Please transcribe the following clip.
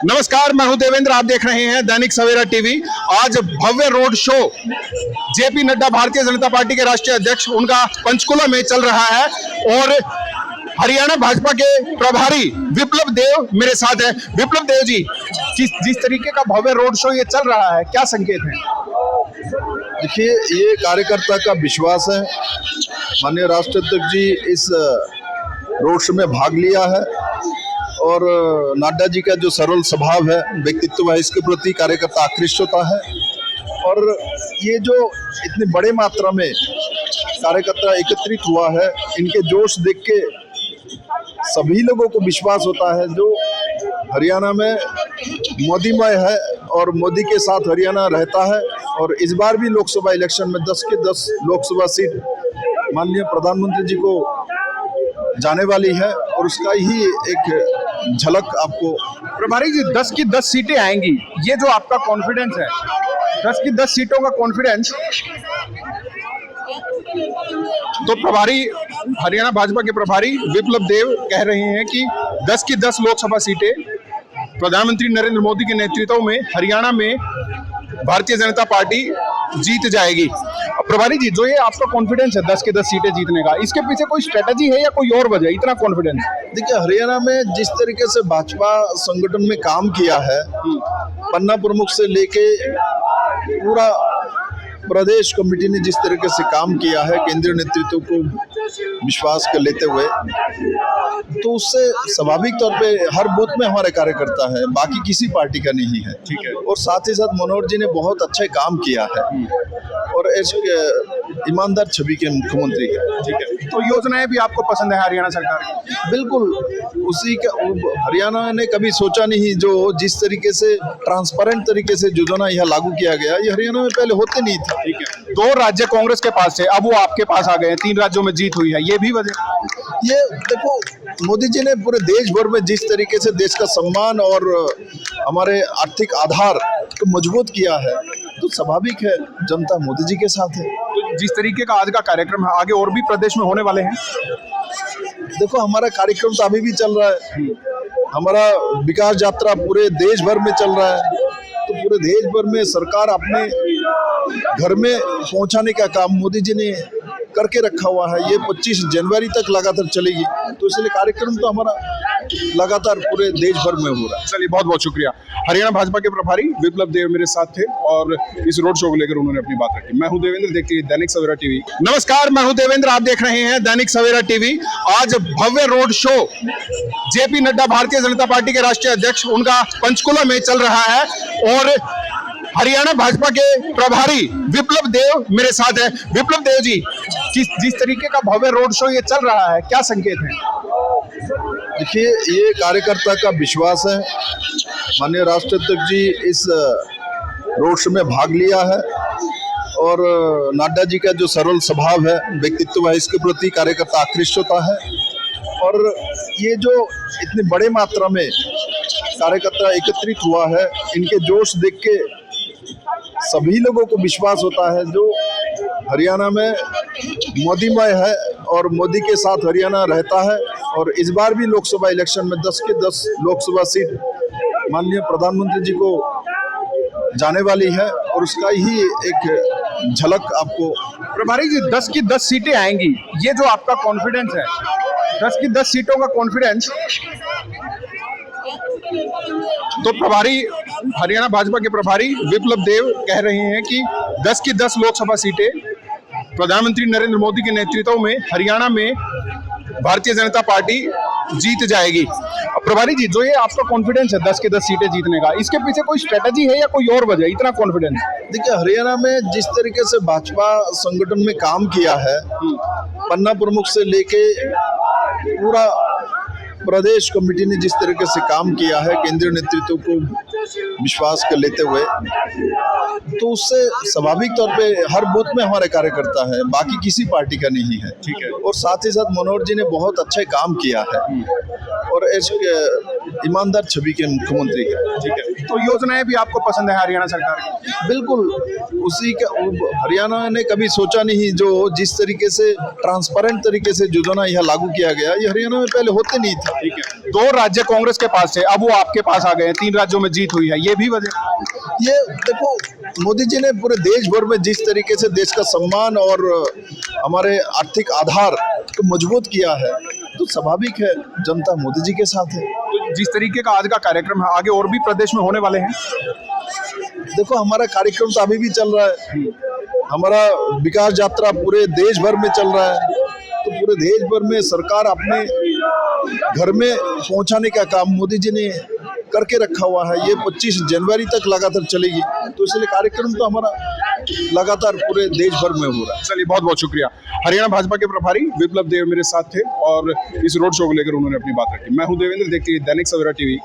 नमस्कार, मैं हूं देवेंद्र। आप देख रहे हैं दैनिक सवेरा टीवी। आज भव्य road show JP Nadda Bharatiya Janata party के राष्ट्रीय अध्यक्ष उनका पंचकुला में चल रहा है और हरियाणा भाजपा के प्रभारी विप्लव देव मेरे साथ है। विप्लव देव जी, जिस तरीके का भव्य रोड शो ये चल रहा है, क्या संकेत है? देखिए, ये कार्यकर्ता का विश्वास है। माननीय राष्ट्रीय अध्यक्ष जी इस रोड शो में भाग लिया है और नड्डा जी का जो सरल स्वभाव है, व्यक्तित्व है, इसके प्रति कार्यकर्ता आकृष्ट होता है। और ये जो इतनी बड़े मात्रा में कार्यकर्ता एकत्रित हुआ है, इनके जोश देख के सभी लोगों को विश्वास होता है जो हरियाणा में मोदीमय है और मोदी के साथ हरियाणा रहता है। और इस बार भी लोकसभा इलेक्शन में 10 के 10 लोकसभा सीट माननीय प्रधानमंत्री जी को जाने वाली है और उसका ही एक झलक आपको। प्रभारी जी, 10 की 10 सीटें आएंगी, ये जो आपका कॉन्फिडेंस है, 10 की 10 सीटों का कॉन्फिडेंस, तो प्रभारी हरियाणा भाजपा के प्रभारी विप्लव देव कह रहे हैं कि 10 की 10 लोकसभा सीटें प्रधानमंत्री नरेंद्र मोदी के नेतृत्व में हरियाणा में भारतीय जनता पार्टी जीत जाएगी। प्रभारी जी, जो ये आपका कॉन्फिडेंस है 10 के 10 सीटें जीतने का, इसके पीछे कोई स्ट्रेटजी है या कोई और वजह, इतना कॉन्फिडेंस? देखिए, हरियाणा में जिस तरीके से भाजपा संगठन में काम किया है, पन्ना प्रमुख से लेके पूरा प्रदेश कमेटी ने जिस तरीके से काम किया है, केंद्रीय नेतृत्व को विश्वास कर लेते हुए, तो उससे स्वाभाविक तौर पे हर बूथ में हमारे कार्यकर्ता है, बाकी किसी पार्टी का नहीं है। ठीक है। और साथ ही साथ मनोहर जी ने बहुत अच्छा काम किया है और एक ईमानदार छवि के मुख्यमंत्री है। ठीक है, तो योजनाएं भी आपको पसंद है हरियाणा सरकार की? बिल्कुल, उसी का हरियाणा ने कभी सोचा नहीं, जो जिस तरीके से ट्रांसपेरेंट तरीके से योजना यह लागू किया गया, ये हरियाणा में पहले होते नहीं था। ठीक है, 2 राज्य कांग्रेस के पास थे, अब वो आपके पास आ गए हैं, 3 राज्यों में जीत हुई है, ये भी वजह? ये देखो, मोदी जी ने पूरे देश भर में जिस तरीके से देश का सम्मान और हमारे आर्थिक आधार को मजबूत किया है, तो स्वाभाविक है जनता मोदी जी के साथ है। तो जिस तरीके का आज का कार्यक्रम है, आगे और भी प्रदेश में होने वाले हैं? देखो, हमारा कार्यक्रम तो अभी भी चल रहा है, हमारा विकास यात्रा पूरे देश भर में चल रहा है। तो पूरे देश भर में सरकार अपने घर में पहुंचाने का काम मोदी जी ने करके रखा हुआ है। ये 25 जनवरी तक लगातार चलेगी, तो इसलिए कार्यक्रम तो हमारा लगातार पूरे देश भर में हो रहा है। चलिए, बहुत बहुत शुक्रिया। हरियाणा भाजपा के प्रभारी विप्लव देव मेरे साथ थे और इस रोड शो को लेकर उन्होंने अपनी बात रखी। मैं हूं देवेंद्र, देखते हैं दैनिक सवेरा टीवी। नमस्कार, मैं हूं देवेंद्र। आप देख रहे हैं दैनिक सवेरा टीवी। आज भव्य road show JP Nadda Bharatiya Janata party के राष्ट्रीय अध्यक्ष उनका पंचकुला में चल रहा है और हरियाणा भाजपा के प्रभारी विप्लव देव मेरे साथ है। विप्लव देव जी, जिस तरीके का भव्य रोड शो ये चल रहा है, क्या संकेत है? देखिए, ये कार्यकर्ता का विश्वास है। माननीय राष्ट्रीय अध्यक्ष जी इस रोड शो में भाग लिया है और नड्डा जी का जो सरल स्वभाव है, व्यक्तित्व है, इसके प्रति कार्यकर्ता आकृष्ट होता है। और ये जो इतनी बड़े मात्रा में कार्यकर्ता एकत्रित हुआ है, इनके जोश देख के सभी लोगों को विश्वास होता है जो हरियाणा में मोदीमय है और मोदी के साथ हरियाणा रहता है। और इस बार भी लोकसभा इलेक्शन में 10 के 10 लोकसभा सीट माननीय प्रधानमंत्री जी को जाने वाली है और उसका ही एक झलक आपको। प्रभारी जी, 10 की 10 सीटें आएंगी, ये जो आपका कॉन्फिडेंस है, 10 की 10 सीटों का कॉन्फिडेंस, तो प्रभारी हरियाणा भाजपा के प्रभारी विप्लव देव कह रहे हैं कि 10 की 10 लोकसभा सीटें प्रधानमंत्री नरेंद्र मोदी के नेतृत्व में हरियाणा में भारतीय जनता पार्टी जीत जाएगी। प्रभारी जी, जो ये आपका कॉन्फिडेंस है 10 के 10 सीटें जीतने का, इसके पीछे कोई स्ट्रेटजी है या कोई और वजह, इतना कॉन्फिडेंस? देखिए, हरियाणा में जिस तरीके से भाजपा संगठन में काम किया है, पन्ना प्रमुख से लेके पूरा प्रदेश कमेटी ने जिस तरीके से काम किया है, केंद्रीय नेतृत्व को विश्वास कर लेते हुए, तो उससे स्वाभाविक तौर पे हर बूथ में हमारे कार्यकर्ता है, बाकी किसी पार्टी का नहीं है। ठीक है। और साथ ही साथ मनोहर जी ने बहुत अच्छा काम किया है और ईमानदार छवि के मुख्यमंत्री हैं। ठीक है, तो योजनाएं भी आपको पसंद है हरियाणा सरकार की? बिल्कुल, उसी का हरियाणा ने कभी सोचा नहीं, जो जिस तरीके से ट्रांसपेरेंट तरीके से योजना यह लागू किया गया, ये हरियाणा में पहले होते नहीं था। ठीक है, 2 राज्य कांग्रेस के पास थे, अब वो आपके पास आ गए हैं, 3 राज्यों में जीत हुई है, ये भी वजह? ये देखो, मोदी जी ने पूरे देश भर में जिस तरीके से देश का सम्मान और हमारे आर्थिक आधार को मजबूत किया है, तो स्वाभाविक है जनता मोदी जी के साथ है। तो जिस तरीके का आज का कार्यक्रम है, आगे और भी प्रदेश में होने वाले हैं? देखो, हमारा कार्यक्रम तो अभी भी चल रहा है, हमारा विकास यात्रा पूरे देश भर में चल रहा है, तो पूरे देश भर में सरकार अपने घर में पहुंचाने का काम मोदी जी ने करके रखा हुआ है। ये 25 जनवरी तक लगातार चलेगी, तो इसलिए कार्यक्रम तो हमारा लगातार पूरे देश भर में हो रहा है। चलिए, बहुत बहुत शुक्रिया। हरियाणा भाजपा के प्रभारी विप्लव देव मेरे साथ थे और इस रोड शो को लेकर उन्होंने अपनी बात रखी। मैं हूं देवेंद्र, देखिए दैनिक सवेरा टीवी।